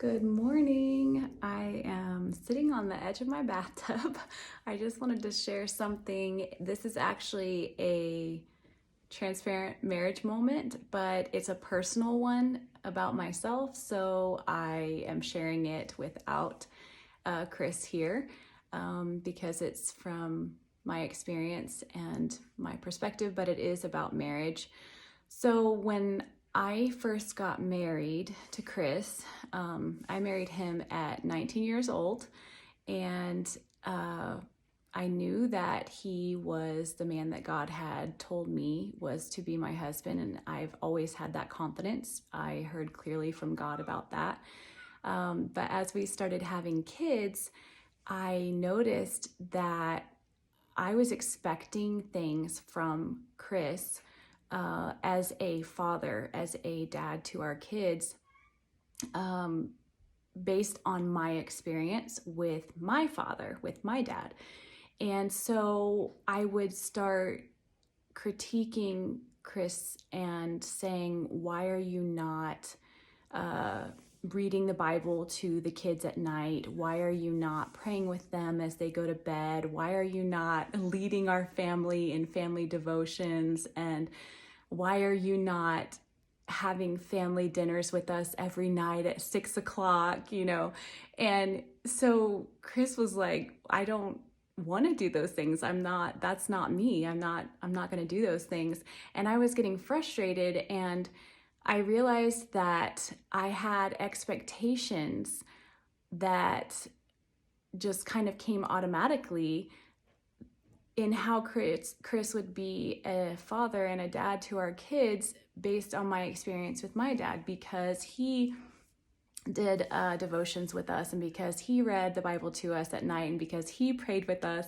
Good morning. I am sitting on the edge of my bathtub. I just wanted to share something. This is actually a transparent marriage moment, but it's a personal one about myself. So I am sharing it without Chris here because it's from my experience and my perspective, but it is about marriage. So when I first got married to Chris, I married him at 19 years old, and I knew that he was the man that God had told me was to be my husband, and I've always had that confidence. I heard clearly from God about that. But as we started having kids, I noticed that I was expecting things from Chris as a father, as a dad to our kids, based on my experience with my father, with my dad. And so I would start critiquing Chris and saying, why are you not reading the Bible to the kids at night? Why are you not praying with them as they go to bed? Why are you not leading our family in family devotions? And why are you not having family dinners with us every night at 6 o'clock, And so Chris was like, I don't want to do those things. That's not me. I'm not going to do those things. And I was getting frustrated, and I realized that I had expectations that just kind of came automatically in how Chris would be a father and a dad to our kids based on my experience with my dad, because he did devotions with us, and because he read the Bible to us at night, and because he prayed with us,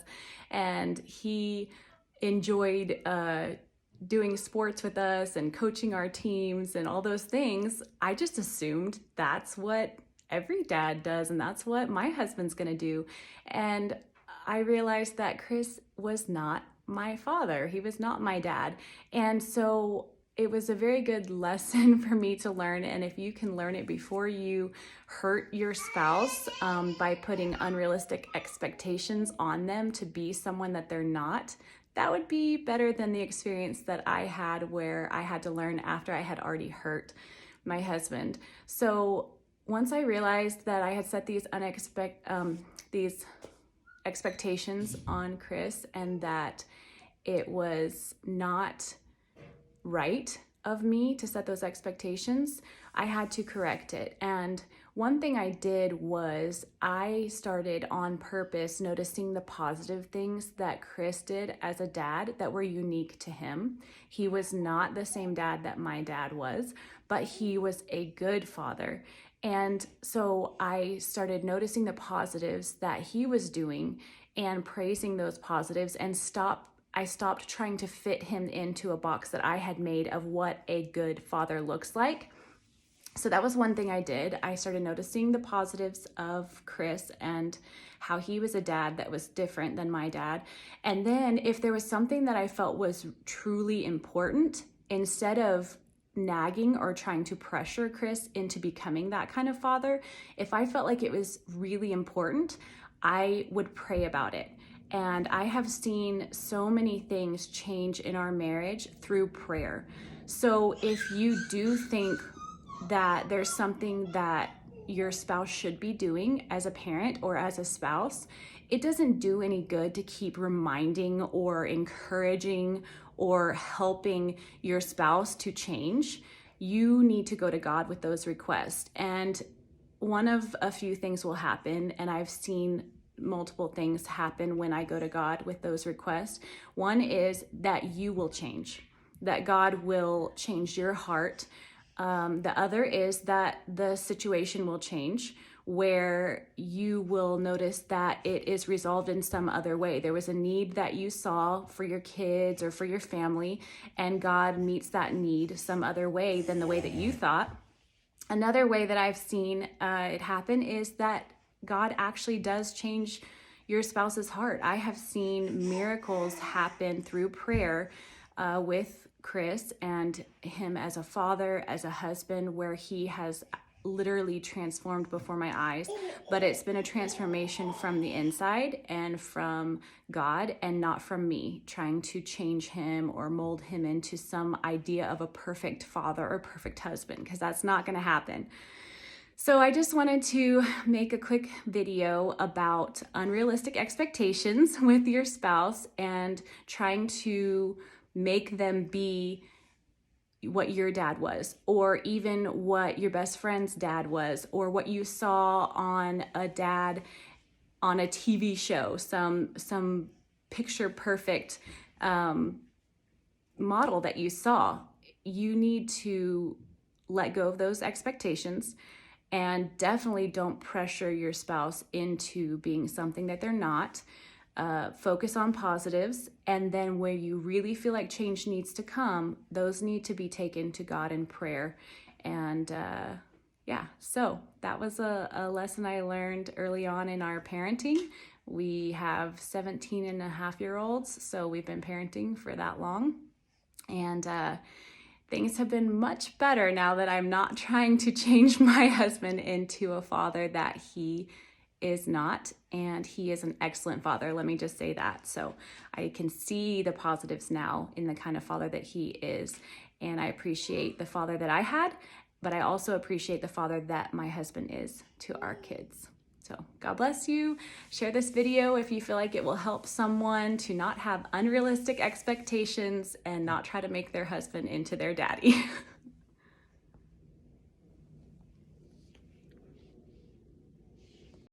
and he enjoyed doing sports with us and coaching our teams and all those things. I just assumed that's what every dad does, and that's what my husband's gonna do. And I realized that Chris was not my father. He was not my dad. And so it was a very good lesson for me to learn. And if you can learn it before you hurt your spouse by putting unrealistic expectations on them to be someone that they're not, that would be better than the experience that I had, where I had to learn after I had already hurt my husband. So once I realized that I had set these expectations on Chris, and that it was not right of me to set those expectations, I had to correct it. And one thing I did was I started on purpose noticing the positive things that Chris did as a dad that were unique to him. He was not the same dad that my dad was, but he was a good father. And so I started noticing the positives that he was doing and praising those positives, and I stopped trying to fit him into a box that I had made of what a good father looks like. So that was one thing I did. I started noticing the positives of Chris and how he was a dad that was different than my dad. And then if there was something that I felt was truly important, instead of nagging or trying to pressure Chris into becoming that kind of father, if I felt like it was really important, I would pray about it. And I have seen so many things change in our marriage through prayer. So if you do think that there's something that your spouse should be doing as a parent or as a spouse, it doesn't do any good to keep reminding or encouraging or helping your spouse to change. You need to go to God with those requests. And one of a few things will happen, and I've seen multiple things happen when I go to God with those requests. One is that you will change, that God will change your heart. The other is that the situation will change, where you will notice that it is resolved in some other way. There was a need that you saw for your kids or for your family, and God meets that need some other way than the way that you thought. Another way that I've seen it happen is that God actually does change your spouse's heart. I have seen miracles happen through prayer with Chris and him as a father, as a husband, where he has literally transformed before my eyes, but it's been a transformation from the inside and from God, and not from me trying to change him or mold him into some idea of a perfect father or perfect husband, because that's not going to happen. So I just wanted to make a quick video about unrealistic expectations with your spouse and trying to make them be what your dad was, or even what your best friend's dad was, or what you saw on a dad on a TV show, some picture perfect model that you saw. You need to let go of those expectations, and definitely don't pressure your spouse into being something that they're not. Focus on positives, and then where you really feel like change needs to come, those need to be taken to God in prayer. And yeah, so that was a lesson I learned early on in our parenting. We have 17-and-a-half-year-olds, so we've been parenting for that long. And things have been much better now that I'm not trying to change my husband into a father that he is not, and he is an excellent father. Let me just say that. So I can see the positives now in the kind of father that he is, and I appreciate the father that I had, but I also appreciate the father that my husband is to our kids. So God bless you. Share this video if you feel like it will help someone to not have unrealistic expectations and not try to make their husband into their daddy.